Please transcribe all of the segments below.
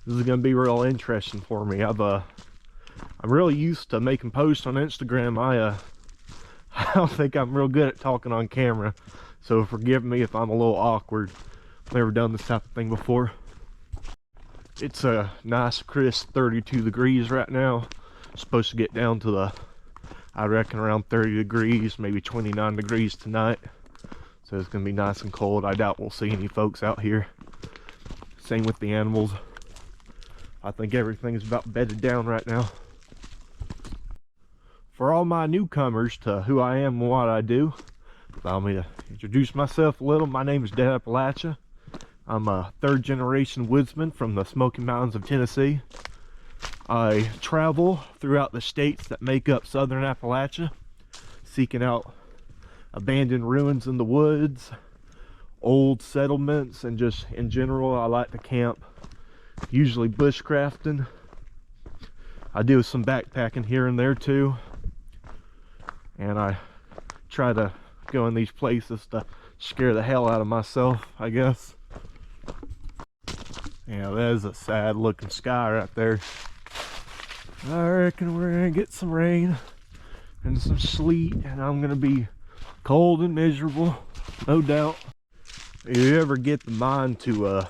This is gonna be real interesting for me. I'm really used to making posts on Instagram. I don't think I'm real good at talking on camera, so forgive me if I'm a little awkward. Never done this type of thing before. It's a nice crisp 32 degrees right now. It's supposed to get down to the, I reckon, around 30 degrees, maybe 29 degrees tonight. So it's gonna be nice and cold. I doubt we'll see any folks out here. Same with the animals. I think everything's about bedded down right now. For all my newcomers to who I am and what I do, allow me to introduce myself a little. My name is Appalachia. I'm a third-generation woodsman from the Smoky Mountains of Tennessee. I travel throughout the states that make up southern Appalachia, seeking out abandoned ruins in the woods, old settlements, and just in general, I like to camp, usually bushcrafting. I do some backpacking here and there too, and I try to go in these places to scare the hell out of myself, I guess. Yeah, that is a sad looking sky right there. I reckon we're gonna get some rain and some sleet, and I'm gonna be cold and miserable, no doubt. If you ever get the mind to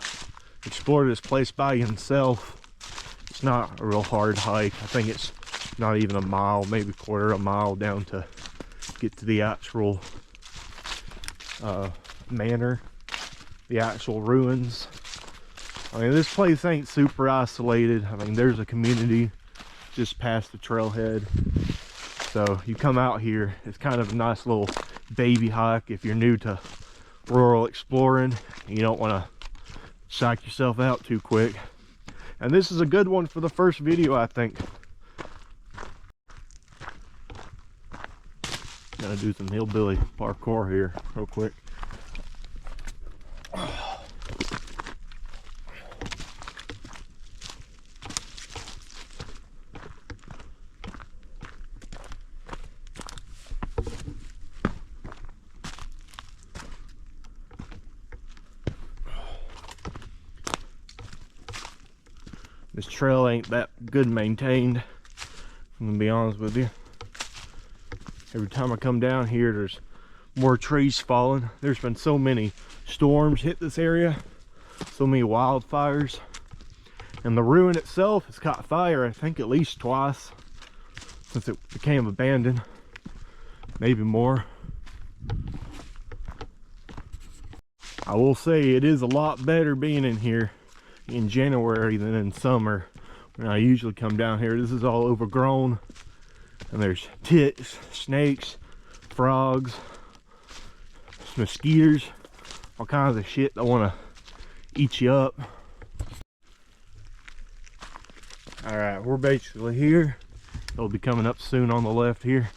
explore this place by yourself, it's not a real hard hike. I think it's not even a mile, maybe quarter a mile down to get to the actual manor, the actual ruins. I mean, this place ain't super isolated. I mean, there's a community just past the trailhead. So you come out here, it's kind of a nice little baby hike if you're new to rural exploring. You don't want to psych yourself out too quick. And this is a good one for the first video, I think. Gonna do some hillbilly parkour here real quick. This trail ain't that good maintained, I'm gonna be honest with you. Every time I come down here, there's more trees falling. There's been so many storms hit this area, so many wildfires, and the ruin itself has caught fire, I think, at least twice since it became abandoned, maybe more. I will say it is a lot better being in here in January than in summer when I usually come down here. This is all overgrown, and there's ticks, snakes, frogs, mosquitoes, all kinds of shit that want to eat you up. All right, we're basically here. It'll be coming up soon on the left here.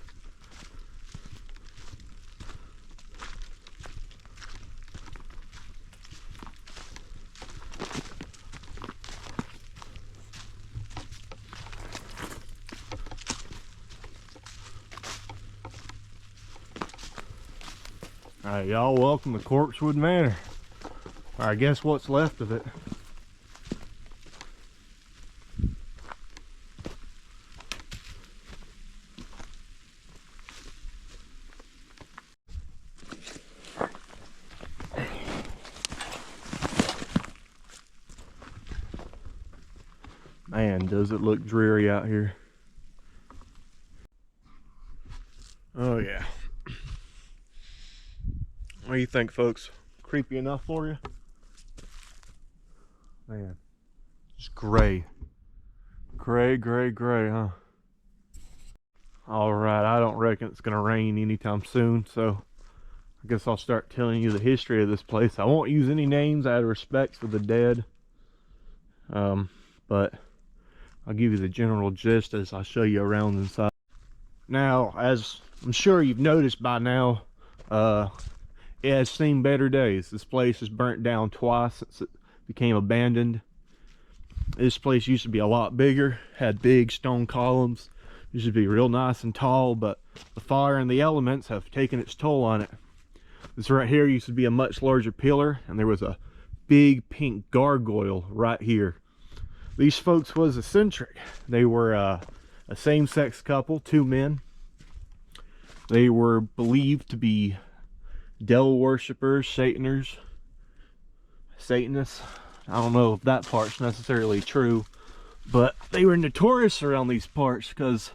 Alright, y'all, welcome to Corpsewood Manor. Or I guess what's left of it. Man, does it look dreary out here. Oh yeah. What do you think, folks? Creepy enough for you? Man, it's gray. Gray, huh? Alright, I don't reckon it's gonna rain anytime soon, so I guess I'll start telling you the history of this place. I won't use any names out of respect for the dead. But I'll give you the general gist as I show you around inside. Now, as I'm sure you've noticed by now, it has seen better days. This place is burnt down twice since it became abandoned. This place used to be a lot bigger, had big stone columns, used to be real nice and tall, but the fire and the elements have taken its toll on it. This right here used to be a much larger pillar, and there was a big pink gargoyle right here. These folks was eccentric. They were a same-sex couple, 2 men. They were believed to be devil worshippers, Satanists. I don't know if that part's necessarily true, but they were notorious around these parts because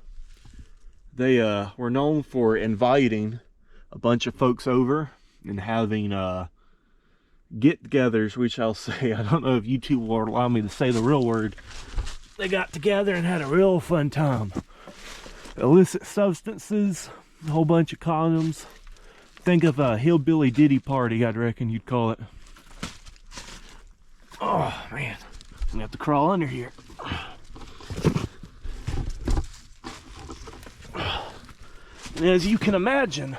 they were known for inviting a bunch of folks over and having get-togethers, which I'll say, I don't know if YouTube will allow me to say the real word. They got together and had a real fun time. Illicit substances, a whole bunch of condoms. Think of a hillbilly ditty party, I'd reckon you'd call it. Oh man, I'm gonna have to crawl under here. And as you can imagine,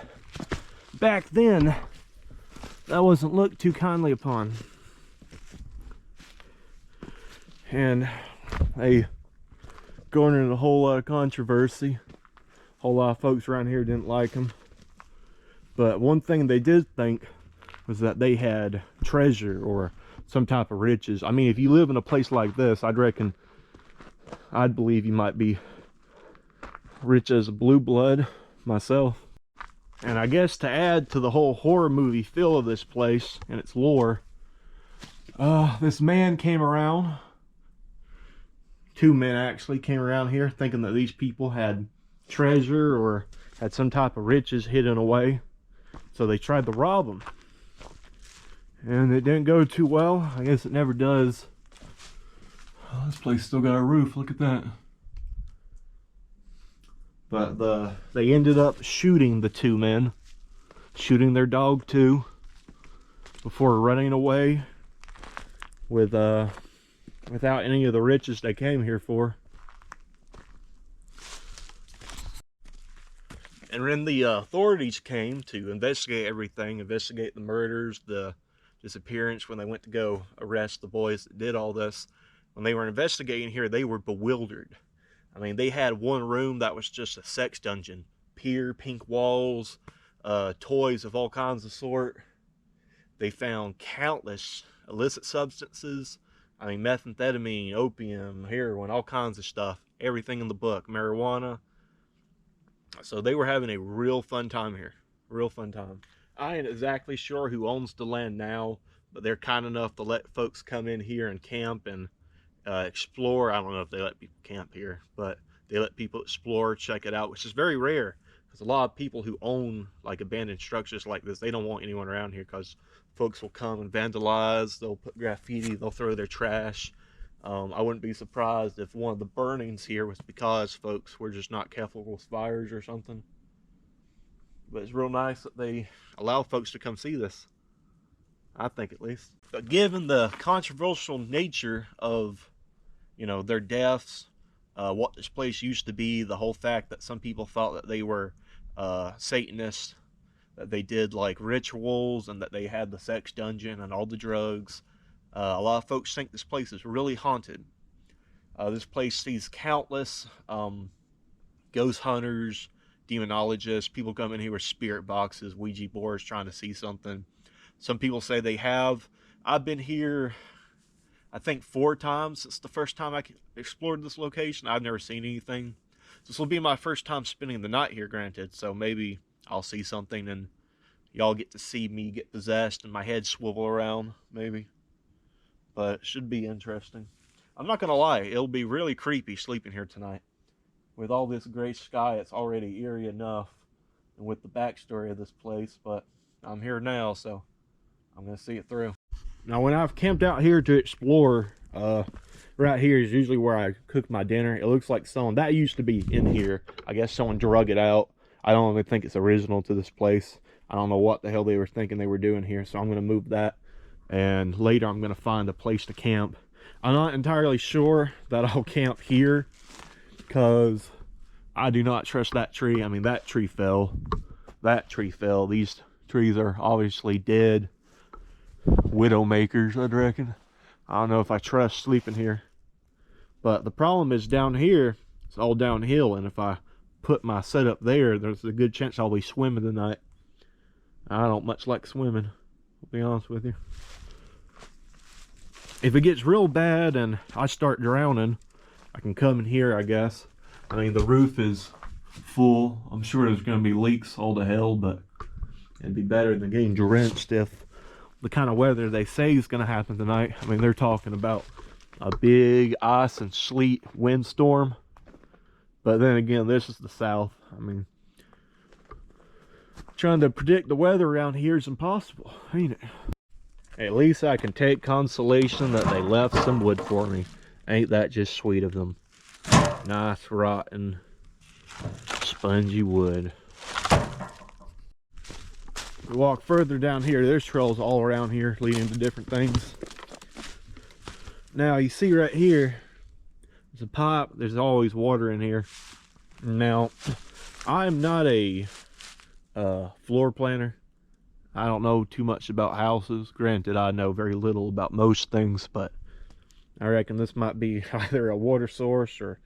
back then, that wasn't looked too kindly upon. And they garnered a whole lot of controversy. A whole lot of folks around here didn't like them. But one thing they did think was that they had treasure or some type of riches. I mean, if you live in a place like this, I'd believe you might be rich as a blue blood myself. And I guess to add to the whole horror movie feel of this place and its lore, this man came around, 2 men actually came around here thinking that these people had treasure or had some type of riches hidden away. So they tried to rob them. And it didn't go too well. I guess it never does. Oh, this place still got a roof, look at that. But they ended up shooting the 2 men. Shooting their dog too. Before running away with without any of the riches they came here for. And when the authorities came to investigate everything, investigate the murders, the disappearance, when they went to go arrest the boys that did all this, when they were investigating here, they were bewildered. I mean, they had one room that was just a sex dungeon. Pink walls, toys of all kinds of sort. They found countless illicit substances. I mean, methamphetamine, opium, heroin, all kinds of stuff. Everything in the book, marijuana. So they were having a real fun time here. Real fun time. I ain't exactly sure who owns the land now, but they're kind enough to let folks come in here and camp and explore. I don't know if they let people camp here, but they let people explore, check it out, which is very rare because a lot of people who own like abandoned structures like this, they don't want anyone around here because folks will come and vandalize, they'll put graffiti, they'll throw their trash. I wouldn't be surprised if one of the burnings here was because folks were just not careful with fires or something. But it's real nice that they allow folks to come see this. I think, at least. But given the controversial nature of, you know, their deaths, what this place used to be, the whole fact that some people thought that they were Satanists, that they did like rituals, and that they had the sex dungeon and all the drugs. A lot of folks think this place is really haunted. This place sees countless ghost hunters, demonologists, people come in here with spirit boxes, Ouija boards, trying to see something. Some people say they have. I've been here, I think 4 times. It's the first time I explored this location. I've never seen anything. This will be my first time spending the night here, granted, so maybe I'll see something and y'all get to see me get possessed and my head swivel around, maybe. But it should be interesting. I'm not gonna lie, it'll be really creepy sleeping here tonight. With all this gray sky, it's already eerie enough, and with the backstory of this place, but I'm here now, so I'm gonna see it through. Now, when I've camped out here to explore, right here is usually where I cook my dinner. It looks like someone, that used to be in here. I guess someone drug it out. I don't even think it's original to this place. I don't know what the hell they were thinking they were doing here, so I'm gonna move that. And later I'm going to find a place to camp. I'm not entirely sure that I'll camp here because I do not trust that tree. I mean, that tree fell. That tree fell. These trees are obviously dead. Widow makers, I'd reckon. I don't know if I trust sleeping here. But the problem is down here, it's all downhill. And if I put my setup there, there's a good chance I'll be swimming tonight. I don't much like swimming, I'll be honest with you. if it gets real bad and I start drowning, I can come in here, I guess. I mean, the roof is full. I'm sure there's going to be leaks all to hell, but it'd be better than getting drenched if the kind of weather they say is going to happen tonight. I mean, they're talking about a big ice and sleet windstorm. But then again, this is the South. I mean, trying to predict the weather around here is impossible, ain't it? At least I can take consolation that they left some wood for me. Ain't that just sweet of them? Nice, rotten, spongy wood. We walk further down here, there's trails all around here leading to different things. Now, you see right here, there's a pipe. There's always water in here. Now, I'm not a floor planner. I don't know too much about houses. Granted, I know very little about most things, but I reckon this might be either a water source or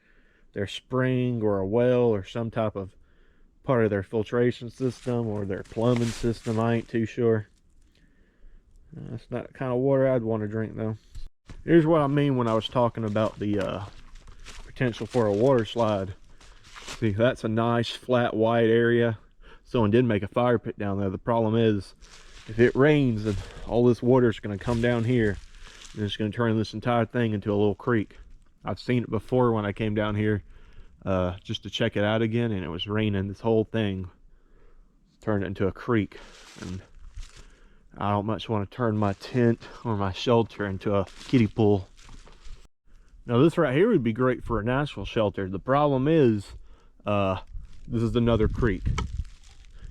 their spring or a well or some type of part of their filtration system or their plumbing system. I ain't too sure. That's not the kind of water I'd want to drink, though. Here's what I mean when I was talking about the potential for a water slide. See, that's a nice flat wide area. Someone did make a fire pit down there. The problem is, if it rains and all this water is going to come down here, and it's going to turn this entire thing into a little creek. I've seen it before when I came down here just to check it out again, and it was raining. This whole thing turned into a creek, and I don't much want to turn my tent or my shelter into a kiddie pool. Now, this right here would be great for a natural shelter. The problem is, this is another creek.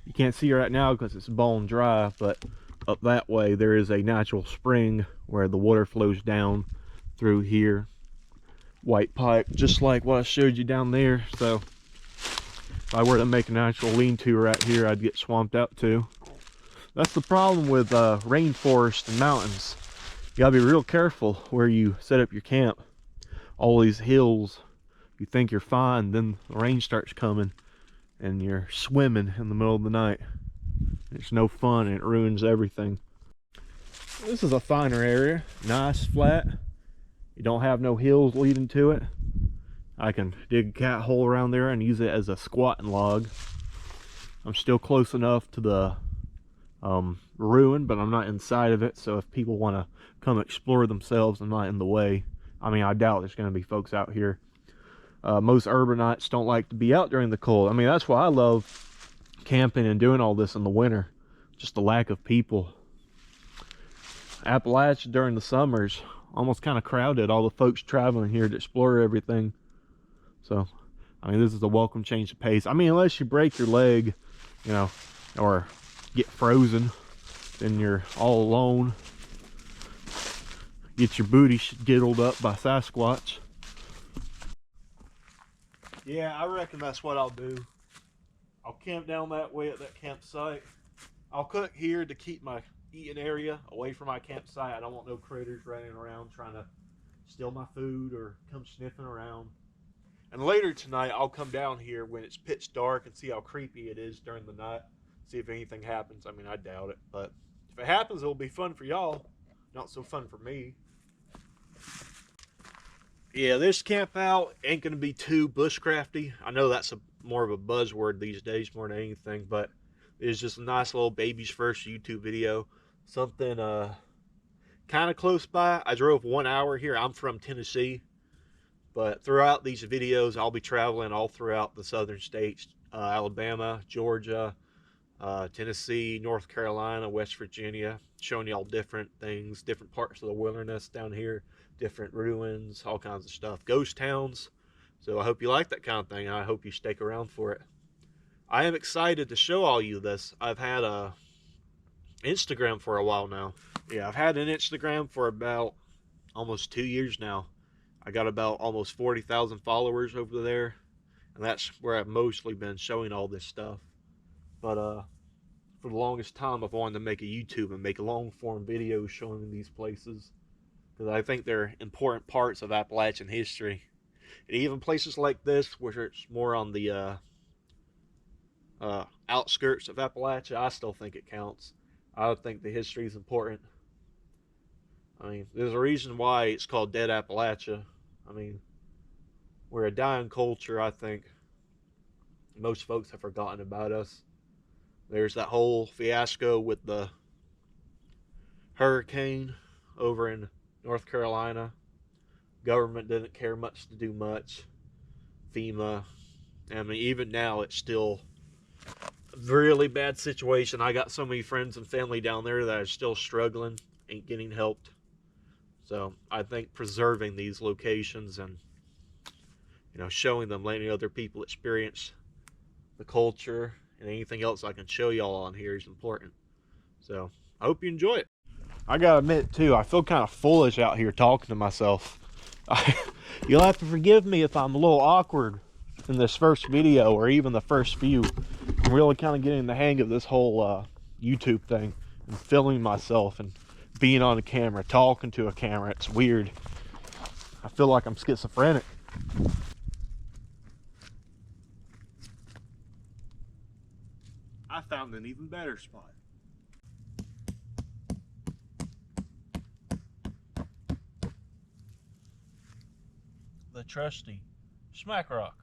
You can't see it right now because it's bone dry, but up that way there is a natural spring where the water flows down through here. White pipe, just like what I showed you down there. So if I were to make a natural lean-to right here, I'd get swamped out too. That's the problem with rainforest and mountains. You gotta be real careful where you set up your camp. All these hills, you think you're fine, then the rain starts coming and you're swimming in the middle of the night. It's no fun and it ruins everything. This is a finer area, nice, flat. You don't have no hills leading to it. I can dig a cat hole around there and use it as a squatting log. I'm still close enough to the ruin, but I'm not inside of it, so if people want to come explore themselves, I'm not in the way. I mean, I doubt there's going to be folks out here. Most urbanites don't like to be out during the cold. I mean, that's why I love camping and doing all this in the winter. Just the lack of people. Appalachia during the summers, almost kind of crowded. All the folks traveling here to explore everything. So, I mean, this is a welcome change of pace. I mean, unless you break your leg, you know, or get frozen, then you're all alone. Get your booty diddled up by Sasquatch. Yeah, I reckon that's what I'll do. I'll camp down that way at that campsite. I'll cook here to keep my eating area away from my campsite. I don't want no critters running around trying to steal my food or come sniffing around. And later tonight, I'll come down here when it's pitch dark and see how creepy it is during the night. See if anything happens. I mean, I doubt it, but if it happens, it'll be fun for y'all. Not so fun for me. Yeah, this camp out ain't gonna be too bushcrafty. I know that's more of a buzzword these days more than anything, but it's just a nice little baby's first YouTube video. Something kind of close by. I drove 1 hour here. I'm from Tennessee, but throughout these videos, I'll be traveling all throughout the southern states, Alabama, Georgia, Tennessee, North Carolina, West Virginia, showing y'all different things, different parts of the wilderness down here, different ruins, all kinds of stuff, ghost towns. So I hope you like that kind of thing, and I hope you stick around for it. I am excited to show all you this. I've had a Instagram for a while now. Yeah, I've had an Instagram for about almost 2 years now. I got about almost 40,000 followers over there, and that's where I've mostly been showing all this stuff. But for the longest time, I've wanted to make a YouTube and make long form videos showing these places, because I think they're important parts of Appalachian history. And even places like this, where it's more on the outskirts of Appalachia, I still think it counts. I think the history is important. I mean, there's a reason why it's called Dead Appalachia. I mean, we're a dying culture. I think most folks have forgotten about us. There's that whole fiasco with the hurricane over in North Carolina. Government didn't care much to do much. FEMA. I mean, even now, it's still a really bad situation. I got so many friends and family down there that are still struggling, ain't getting helped. So I think preserving these locations and, you know, showing them, letting other people experience the culture and anything else I can show y'all on here is important. So I hope you enjoy it. I gotta admit too, I feel kind of foolish out here talking to myself. You'll have to forgive me if I'm a little awkward in this first video or even the first few. I'm really kind of getting the hang of this whole YouTube thing and filming myself and being on a camera, talking to a camera. It's weird. I feel like I'm schizophrenic. I found an even better spot. The trusty Smack Rock.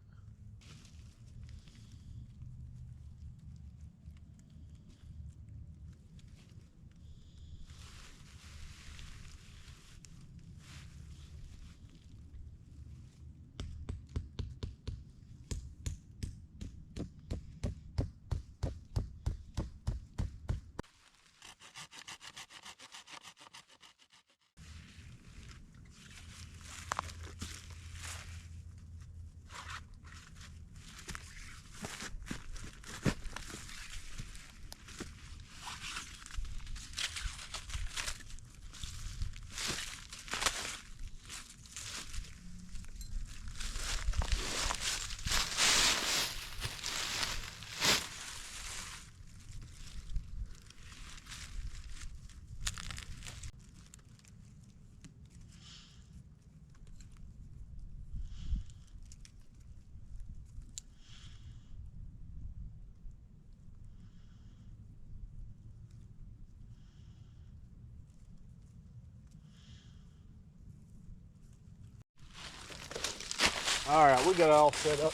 All right, we got it all set up.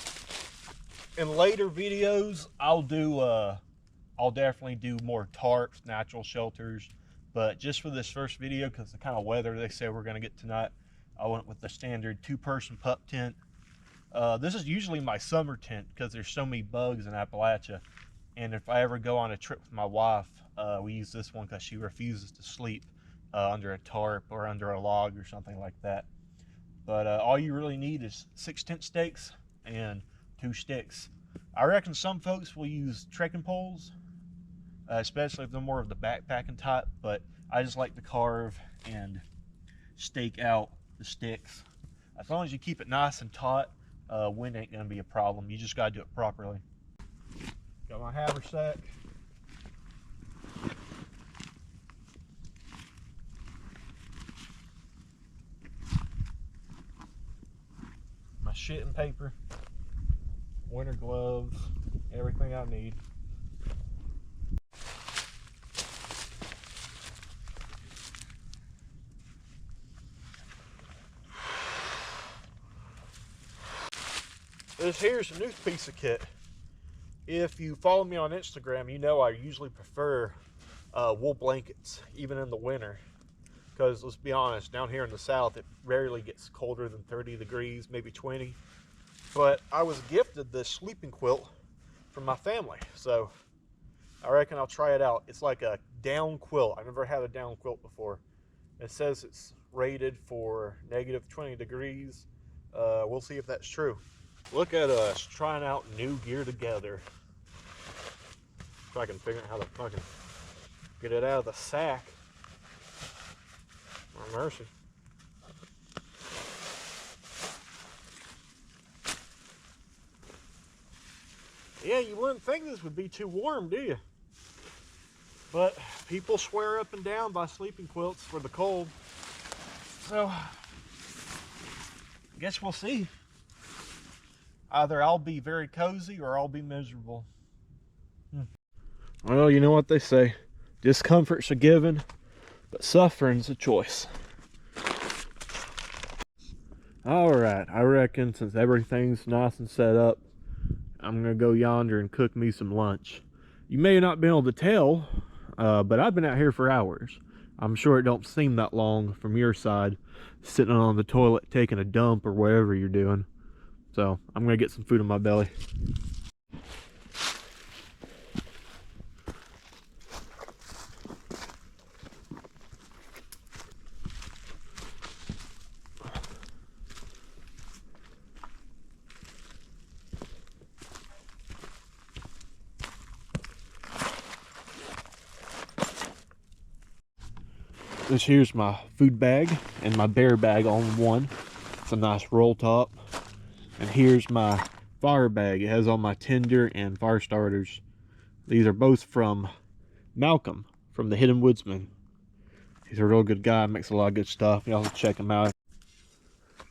In later videos, I'll definitely do more tarps, natural shelters. But just for this first video, because the kind of weather they say we're gonna get tonight, I went with the standard 2-person pup tent. This is usually my summer tent because there's so many bugs in Appalachia. And if I ever go on a trip with my wife, we use this one because she refuses to sleep under a tarp or under a log or something like that. But all you really need is 6 tent stakes and 2 sticks. I reckon some folks will use trekking poles, especially if they're more of the backpacking type, but I just like to carve and stake out the sticks. As long as you keep it nice and taut, wind ain't gonna be a problem. You just gotta do it properly. Got my haversack. My shitting paper, winter gloves, everything I need. This here's a new piece of kit. If you follow me on Instagram, you know I usually prefer wool blankets, even in the winter. Because let's be honest, down here in the south, it rarely gets colder than 30 degrees, maybe 20. But I was gifted this sleeping quilt from my family, so I reckon I'll try it out. It's like a down quilt. I've never had a down quilt before. It says it's rated for -20 degrees. We'll see if that's true. Look at us trying out new gear together. If I can figure out how to fucking get it out of the sack. Oh, mercy. Yeah, you wouldn't think this would be too warm, do you? But people swear up and down by sleeping quilts for the cold. So, I guess we'll see. Either I'll be very cozy or I'll be miserable. Well, you know what they say. Discomfort's a given, but suffering's a choice. All right, I reckon since everything's nice and set up, I'm gonna go yonder and cook me some lunch. You may not be able to tell, but I've been out here for hours. I'm sure it don't seem that long from your side, sitting on the toilet taking a dump or whatever you're doing. So I'm gonna get some food in my belly. This here's my food bag and my bear bag all in one. It's a nice roll top. And here's my fire bag. It has all my tinder and fire starters. These are both from Malcolm from the Hidden Woodsman. He's a real good guy, makes a lot of good stuff. Y'all can check him out.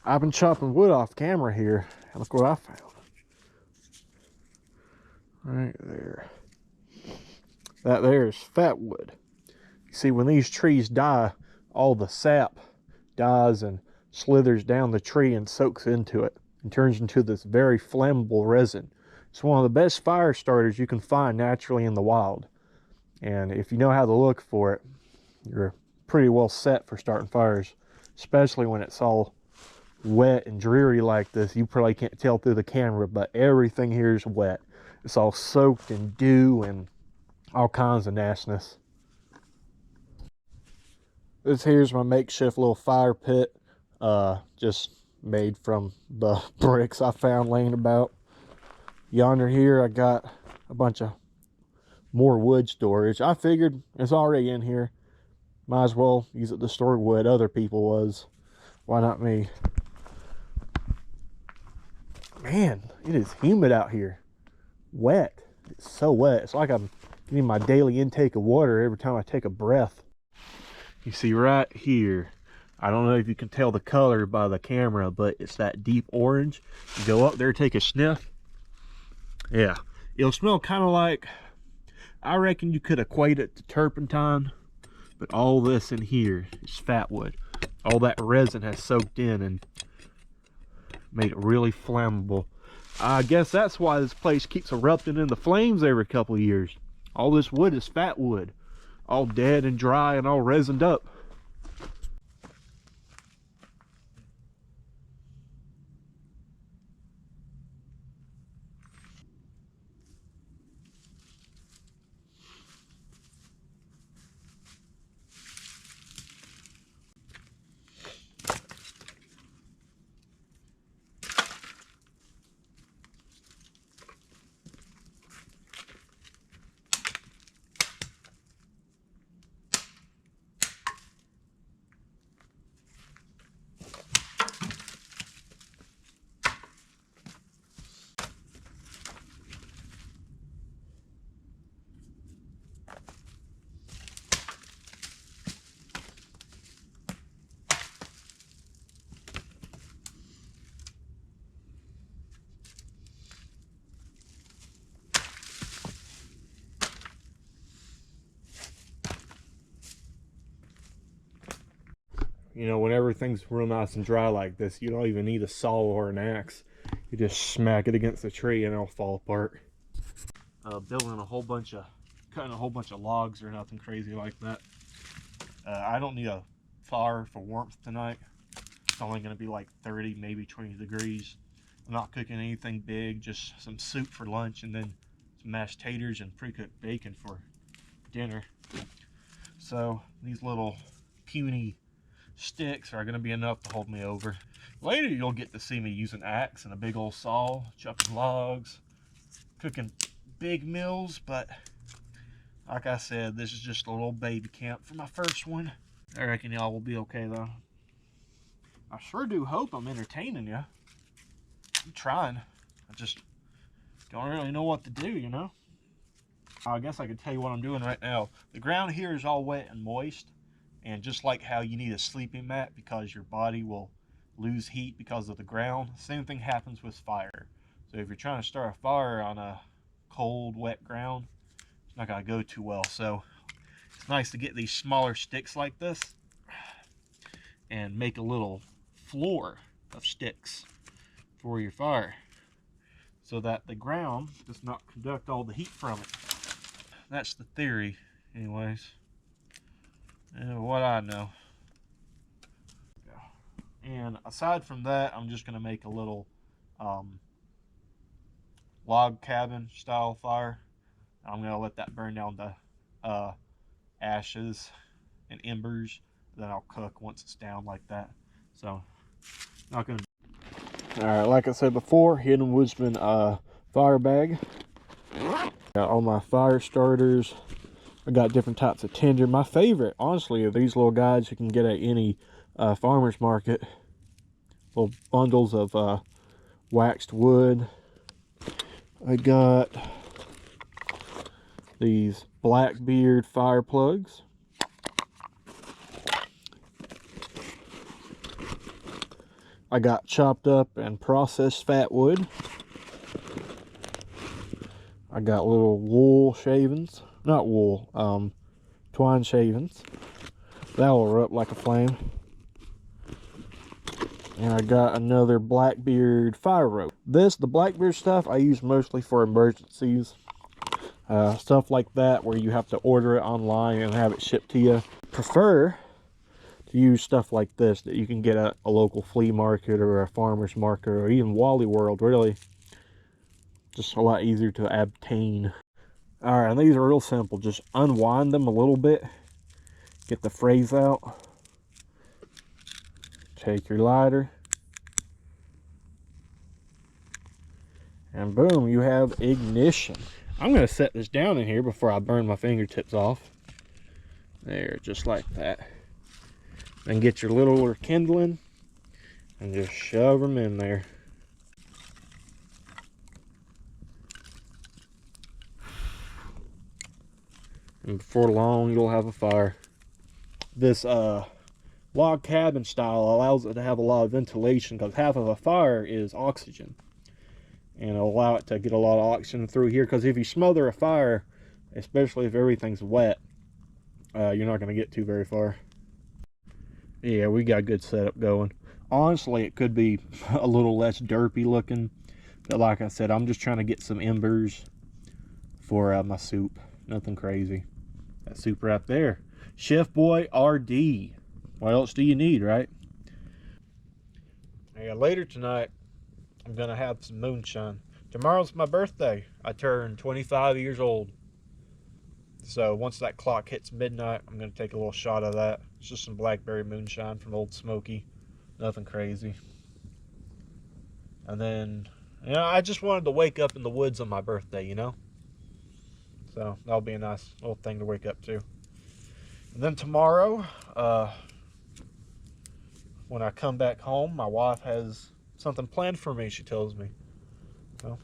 I've been chopping wood off camera here, and look what I found. Right there. That there is fat wood. You see, when these trees die, all the sap dies and slithers down the tree and soaks into it and turns into this very flammable resin. It's one of the best fire starters you can find naturally in the wild. And if you know how to look for it, you're pretty well set for starting fires, especially when it's all wet and dreary like this. You probably can't tell through the camera, but everything here is wet. It's all soaked in dew and all kinds of nastiness. This here's my makeshift little fire pit, just made from the bricks I found laying about. Yonder here I got a bunch of more wood storage. I figured it's already in here, might as well use it to store wood. Other people was, why not me? Man, it is humid out here. Wet. It's so wet. It's like I'm getting my daily intake of water every time I take a breath. You see right here, I don't know if you can tell the color by the camera, but it's that deep orange. You go up there, take a sniff. Yeah, it'll smell kind of like, I reckon you could equate it to turpentine, but all this in here is fat wood. All that resin has soaked in and made it really flammable. I guess that's why this place keeps erupting into flames every couple of years. All this wood is fat wood, all dead and dry and all resined up. You know, when everything's real nice and dry like this, you don't even need a saw or an axe. You just smack it against the tree and it'll fall apart. Cutting a whole bunch of logs or nothing crazy like that. I don't need a fire for warmth tonight. It's only going to be like 30, maybe 20 degrees. I'm not cooking anything big, just some soup for lunch and then some mashed taters and pre-cooked bacon for dinner. So these little puny sticks are going to be enough to hold me over. Later you'll get to see me use an axe and a big old saw, chopping logs, cooking big meals, but like I said, this is just a little baby camp for my first one. I reckon y'all will be okay though. I sure do hope I'm entertaining you. I'm trying. I just don't really know what to do, you know? I guess I could tell you what I'm doing right now. The ground here is all wet and moist. And just like how you need a sleeping mat because your body will lose heat because of the ground, same thing happens with fire. So if you're trying to start a fire on a cold, wet ground, it's not going to go too well. So it's nice to get these smaller sticks like this and make a little floor, of sticks for your fire, so that the ground does not conduct all the heat from it. That's the theory, anyways. And what I know. And aside from that, I'm just gonna make a little log cabin style fire. I'm gonna let that burn down to ashes and embers. Then I'll cook once it's down like that. So, not gonna. All right, like I said before, Hidden Woodsman fire bag. Got all my fire starters. I got different types of tinder. My favorite, honestly, are these little guys you can get at any farmer's market. Little bundles of waxed wood. I got these Blackbeard fire plugs. I got chopped up and processed fat wood. I got little wool shavings. Not wool, twine shavings. That will erupt like a flame. And I got another Blackbeard fire rope. The Blackbeard stuff, I use mostly for emergencies. Stuff like that where you have to order it online and have it shipped to you. Prefer to use stuff like this that you can get at a local flea market or a farmer's market or even Wally World, really. Just a lot easier to obtain. Alright, and these are real simple. Just unwind them a little bit. Get the phrase out. Take your lighter. And boom, you have ignition. I'm going to set this down in here before I burn my fingertips off. There, just like that. Then get your little kindling and just shove them in there. And before long, you'll have a fire. This log cabin style allows it to have a lot of ventilation because half of a fire is oxygen. And it'll allow it to get a lot of oxygen through here, because if you smother a fire, especially if everything's wet, you're not going to get too very far. Yeah, we got a good setup going. Honestly, it could be a little less derpy looking, but like I said, I'm just trying to get some embers for my soup. Nothing crazy. That soup right there. Chef Boy RD. What else do you need, right? Yeah, later tonight, I'm going to have some moonshine. Tomorrow's my birthday. I turn 25 years old. So once that clock hits midnight, I'm going to take a little shot of that. It's just some blackberry moonshine from Old Smoky. Nothing crazy. And then, you know, I just wanted to wake up in the woods on my birthday, you know? So that'll be a nice little thing to wake up to. And then tomorrow, when I come back home, my wife has something planned for me, she tells me. So,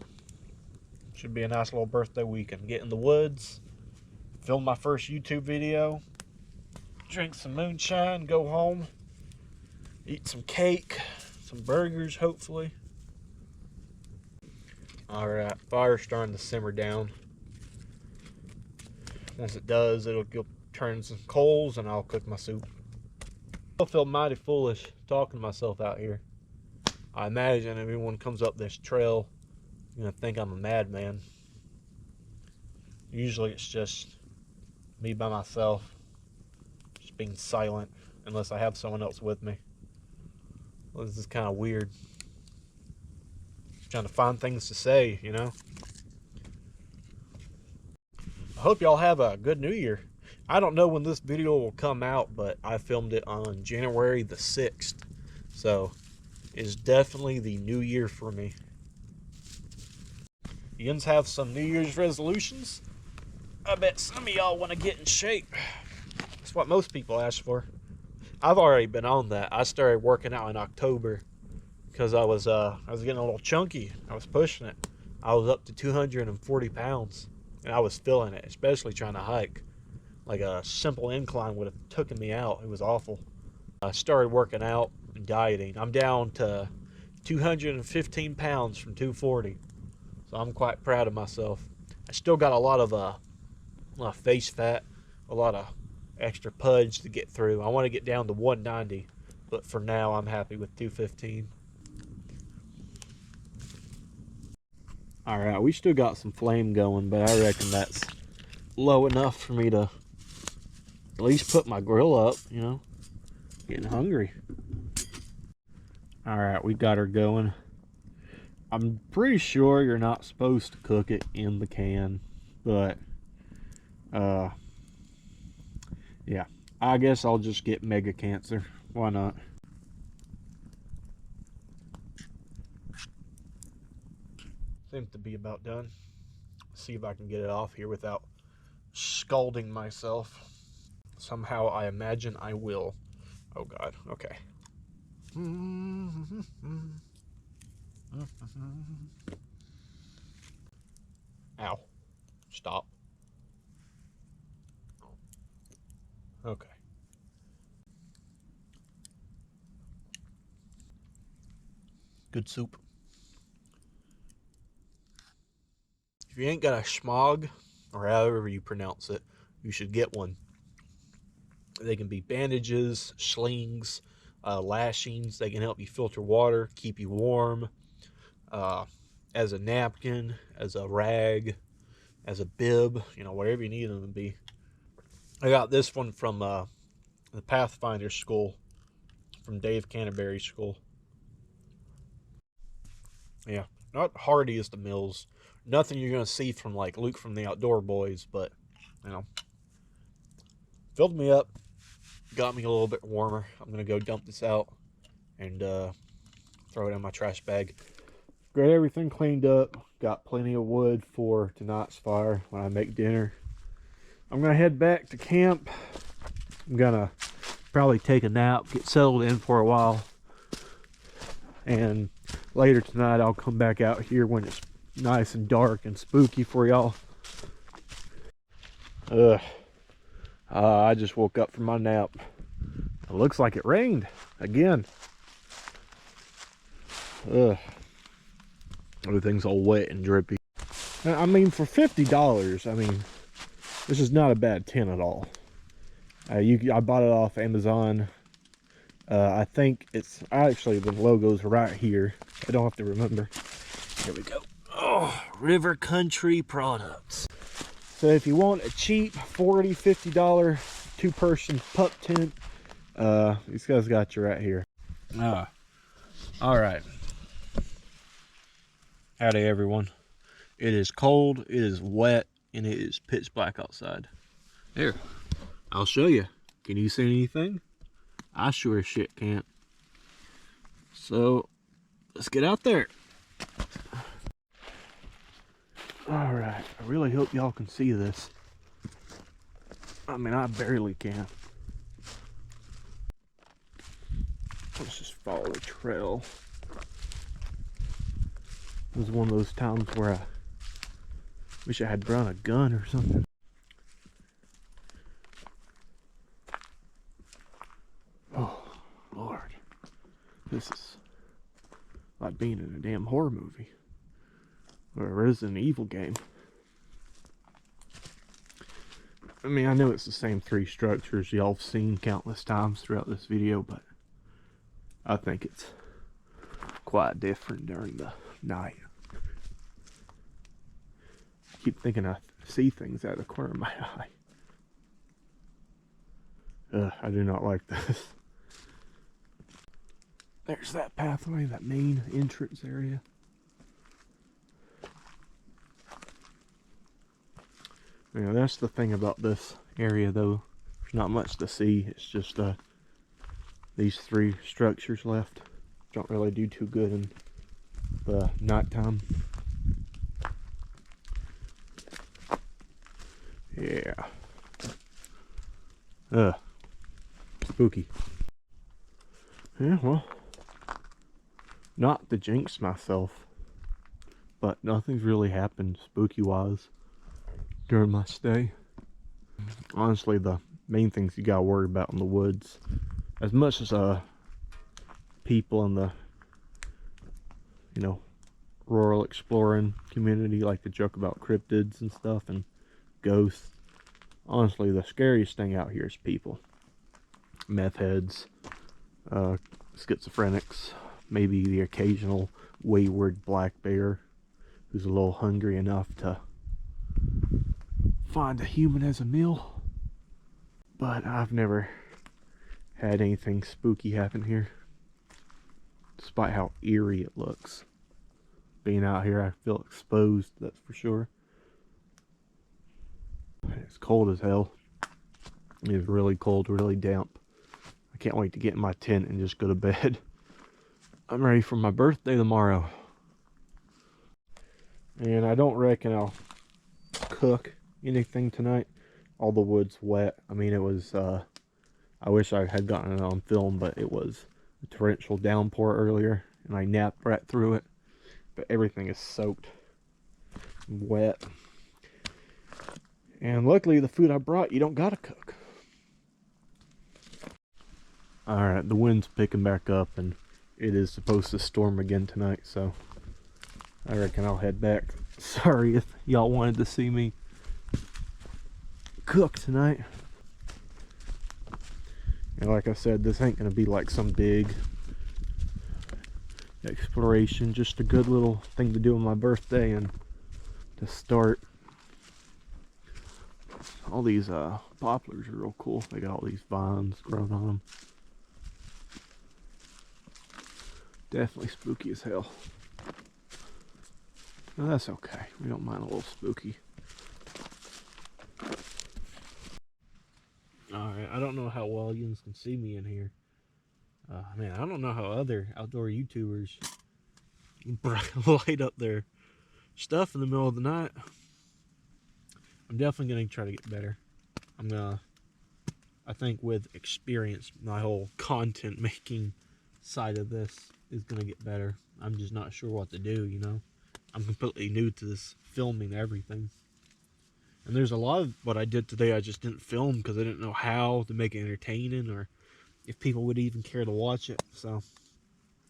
should be a nice little birthday weekend. Get in the woods, film my first YouTube video, drink some moonshine, go home, eat some cake, some burgers, hopefully. Alright, fire's starting to simmer down. Once it does, it'll turn some coals and I'll cook my soup. I feel mighty foolish talking to myself out here. I imagine if anyone comes up this trail, you're going to think I'm a madman. Usually it's just me by myself, just being silent, unless I have someone else with me. Well, this is kind of weird. Trying to find things to say, you know. I hope y'all have a good New Year. I don't know when this video will come out, but I filmed it on January the 6th. So, it's definitely the new year for me. You guys have some New Year's resolutions? I bet some of y'all want to get in shape. That's what most people ask for. I've already been on that. I started working out in October because I was getting a little chunky. I was pushing it. I was up to 240 pounds, and I was feeling it, especially trying to hike. Like a simple incline would have taken me out. It was awful. I started working out and dieting. I'm down to 215 pounds from 240. So I'm quite proud of myself. I still got a lot of face fat, a lot of extra pudge to get through. I want to get down to 190, but for now I'm happy with 215. All right, we still got some flame going, but I reckon that's low enough for me to at least put my grill up, you know. Getting hungry. All right, we got her going. I'm pretty sure you're not supposed to cook it in the can, but yeah, I guess I'll just get mega cancer. Why not? Seems to be about done. See if I can get it off here without scalding myself. Somehow I imagine I will. Oh God, okay. Ow. Stop. Okay. Good soup. If you ain't got a schmog, or however you pronounce it, you should get one. They can be bandages, slings, lashings. They can help you filter water, keep you warm, as a napkin, as a rag, as a bib, you know, whatever you need them to be. I got this one from the Pathfinder school, from Dave Canterbury's school. Yeah, not hardy as the Mills. Nothing you're going to see from like Luke from the Outdoor Boys, but, you know, filled me up, got me a little bit warmer. I'm going to go dump this out and throw it in my trash bag. Got everything cleaned up. Got plenty of wood for tonight's fire when I make dinner. I'm going to head back to camp. I'm going to probably take a nap, get settled in for a while. And later tonight, I'll come back out here when it's nice and dark and spooky for y'all. I just woke up from my nap. It looks like it rained again. Everything's all wet and drippy. I mean, for $50, I mean, this is not a bad tent at all. I bought it off Amazon. I think it's actually, the logo's right here. I don't have to remember. Here we go. Oh, River Country Products. So if you want a cheap $40, $50 two-person pup tent, these guys got you right here. All right. Howdy, everyone. It is cold, it is wet, and it is pitch black outside. Here, I'll show you. Can you see anything? I sure as shit can't. So, let's get out there. Alright, I really hope y'all can see this. I mean, I barely can. Let's just follow the trail. It was one of those times where I wish I had brought a gun or something. Oh, Lord. This is like being in a damn horror movie. Or a Resident Evil game. I mean, I know it's the same three structures y'all have seen countless times throughout this video, but I think it's quite different during the night. I keep thinking I see things out of the corner of my eye. I do not like this. There's that pathway, that main entrance area. You know, that's the thing about this area, though. There's not much to see. It's just these three structures left. Don't really do too good in the nighttime. Yeah. Spooky. Yeah, well, not to jinx myself, but nothing's really happened spooky-wise during my stay. Honestly, the main things you gotta worry about in the woods, as much as people in the, you know, rural exploring community like to joke about cryptids and stuff and ghosts, honestly the scariest thing out here is people. Meth heads, schizophrenics, maybe the occasional wayward black bear who's a little hungry enough to find a human as a meal. But I've never had anything spooky happen here, despite how eerie it looks. Being out here, I feel exposed, that's for sure. It's cold as hell. It's really cold, really damp. I can't wait to get in my tent and just go to bed. I'm ready for my birthday tomorrow. And I don't reckon I'll cook anything tonight. All the wood's wet. I mean, it was, I wish I had gotten it on film, but it was a torrential downpour earlier, and I napped right through it. But everything is soaked, wet. And luckily, the food I brought, you don't gotta cook. Alright, the wind's picking back up, and it is supposed to storm again tonight, so I reckon I'll head back. Sorry if y'all wanted to see me cook tonight. And like I said, this ain't gonna be like some big exploration, just a good little thing to do on my birthday and to start. All these poplars are real cool. They got all these vines growing on them. Definitely spooky as hell. No, that's okay. We don't mind a little spooky. Alright, I don't know how well you can see me in here. Man, I don't know how other outdoor YouTubers light up their stuff in the middle of the night. I'm definitely going to try to get better. I think with experience, my whole content making side of this is going to get better. I'm just not sure what to do, you know. I'm completely new to this filming everything. And there's a lot of what I did today I just didn't film because I didn't know how to make it entertaining or if people would even care to watch it. So,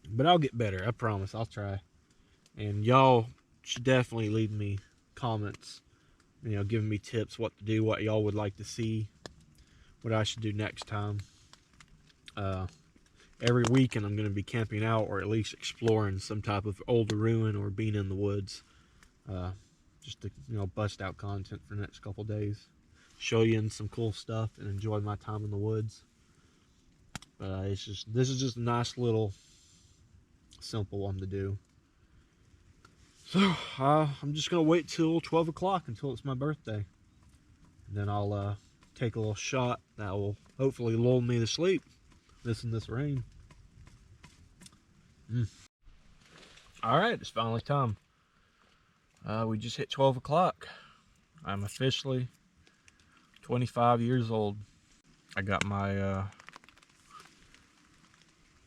but I'll get better. I promise. I'll try. And y'all should definitely leave me comments, you know, giving me tips what to do, what y'all would like to see, what I should do next time. Every weekend I'm going to be camping out or at least exploring some type of older ruin or being in the woods. Just to, you know, bust out content for the next couple days. Show you some cool stuff and enjoy my time in the woods. But this is just a nice little simple one to do. So I'm just going to wait till 12 o'clock until it's my birthday. And then I'll take a little shot that will hopefully lull me to sleep. This in this rain. Alright, it's finally time. We just hit 12 o'clock. I'm officially 25 years old. I got my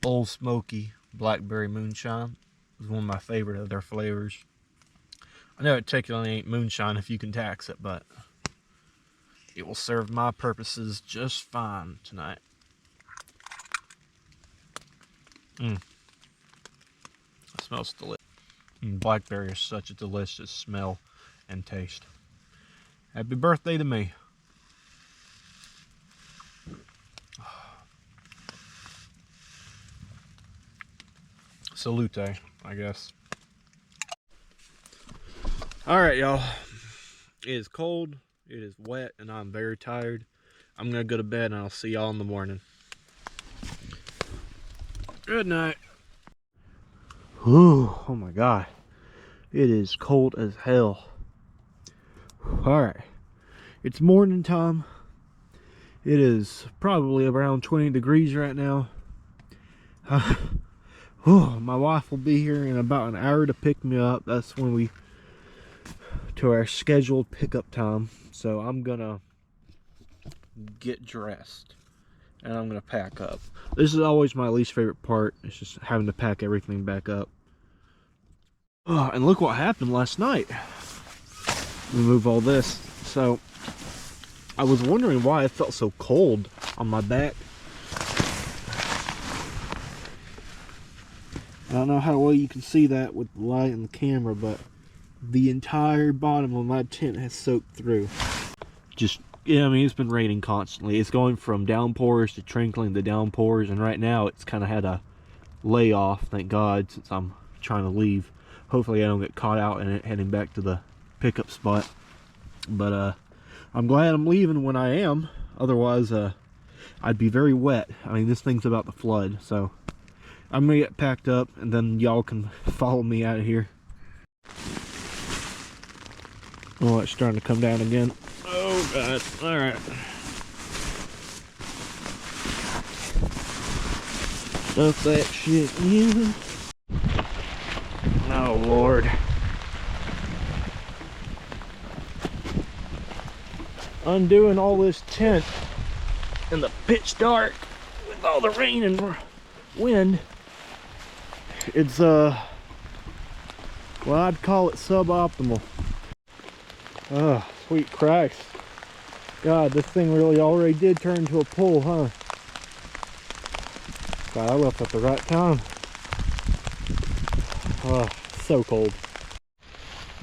Old Smoky Blackberry Moonshine. It was one of my favorite of their flavors. I know it technically ain't moonshine if you can tax it, but it will serve my purposes just fine tonight. It smells delicious. Blackberry is such a delicious smell and taste. Happy birthday to me. Salute, I guess. Alright, y'all. It is cold, it is wet, and I'm very tired. I'm gonna go to bed and I'll see y'all in the morning. Good night. Ooh, oh my god. It is cold as hell. Alright. It's morning time. It is probably around 20 degrees right now. My wife will be here in about an hour to pick me up. That's when we to our scheduled pickup time. So I'm gonna get dressed and I'm gonna pack up. This is always my least favorite part. It's just having to pack everything back up. Oh, and look what happened last night. Remove all this. So I was wondering why it felt so cold on my back. I don't know how well you can see that with the light and the camera, but the entire bottom of my tent has soaked through. Just, yeah, I mean, it's been raining constantly. It's going from downpours to trickling to downpours, and right now it's kind of had a layoff, thank God, since I'm trying to leave. hopefully I don't get caught out in it heading back to the pickup spot. But I'm glad I'm leaving when I am. Otherwise I'd be very wet. I mean, this thing's about to flood, so I'm gonna get packed up and then y'all can follow me out of here. Oh, it's starting to come down again. Oh god. All right. Stuff that shit in. Oh Lord. Undoing all this tent in the pitch dark with all the rain and wind. It's well, I'd call it suboptimal. Oh, sweet Christ. God, this thing really already did turn into a pool, huh? God, I left at the right time. Oh, so cold.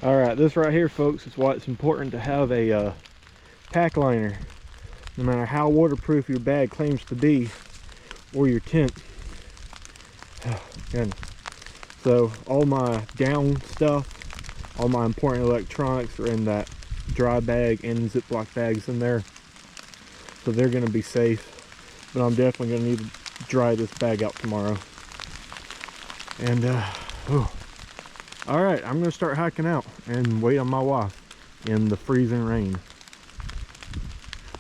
Alright, this right here, folks, is why it's important to have a pack liner. No matter how waterproof your bag claims to be, or your tent. Oh, goodness. So, all my down stuff, all my important electronics are in that dry bag and Ziploc bags in there. So they're going to be safe. But I'm definitely going to need to dry this bag out tomorrow. And, alright, I'm going to start hiking out and wait on my wife in the freezing rain.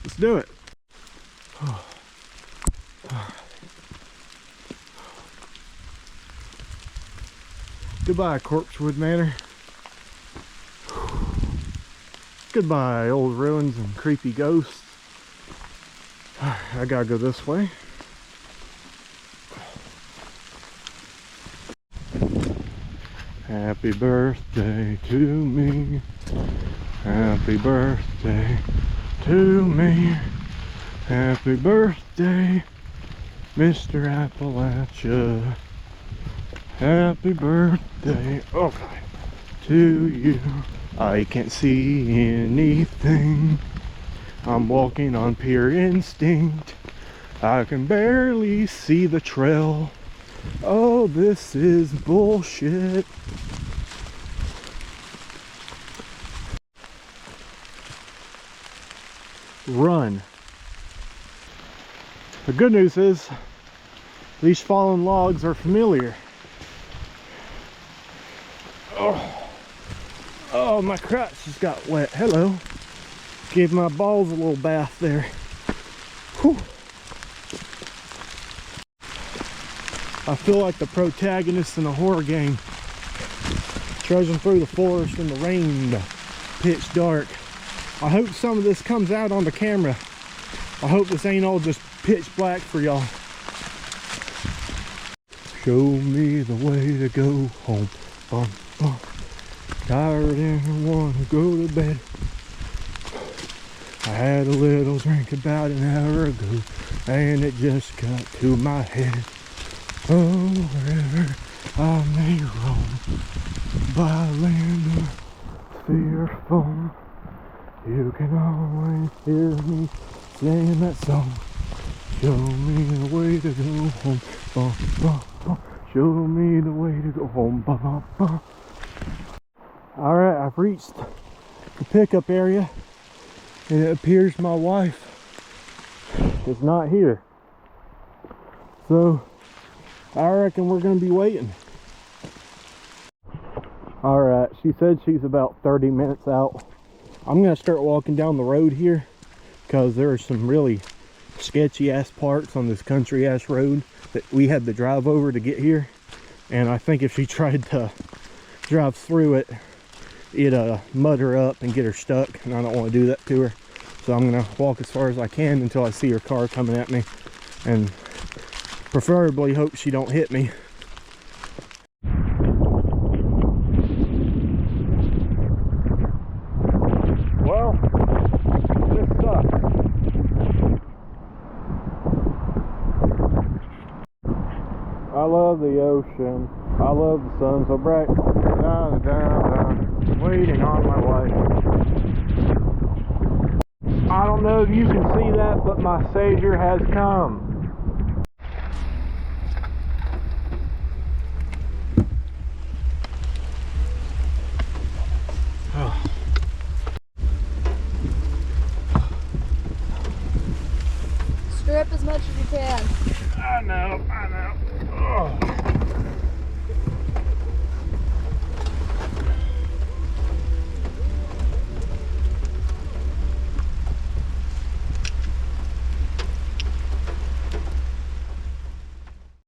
Let's do it. Goodbye, Corpsewood Manor. Goodbye, old ruins and creepy ghosts. I gotta go this way. Happy birthday to me. Happy birthday to me. Happy birthday, Mr. Appalachia. Happy birthday, okay, to you. I can't see anything. I'm walking on pure instinct. I can barely see the trail. Oh, this is bullshit. Run. The good news is these fallen logs are familiar. Oh, my crotch just got wet. Hello. Gave my balls a little bath there. Whew. I feel like the protagonist in a horror game, trudging through the forest in the rain, pitch dark. I hope some of this comes out on the camera. I hope this ain't all just pitch black for y'all. Show me the way to go home. Tired and wanna go to bed. I had a little drink about an hour ago, and it just got to my head. Oh, wherever I may roam, by land of fearful, you can always hear me singing that song. Show me the way to go home. Show me the way to go home. Alright, I've reached the pickup area, and it appears my wife is not here. So I reckon we're going to be waiting. Alright, she said she's about 30 minutes out. I'm going to start walking down the road here, because there are some really sketchy ass parts on this country ass road that we had to drive over to get here. And I think if she tried to drive through it, it'd mud her up and get her stuck, and I don't want to do that to her. So I'm going to walk as far as I can until I see her car coming at me, and preferably hope she don't hit me. Well, this sucks. I love the ocean. I love the sun so bright. Down, down, down. Waiting on my wife. I don't know if you can see that, but my Savior has come. can. I know. Oh.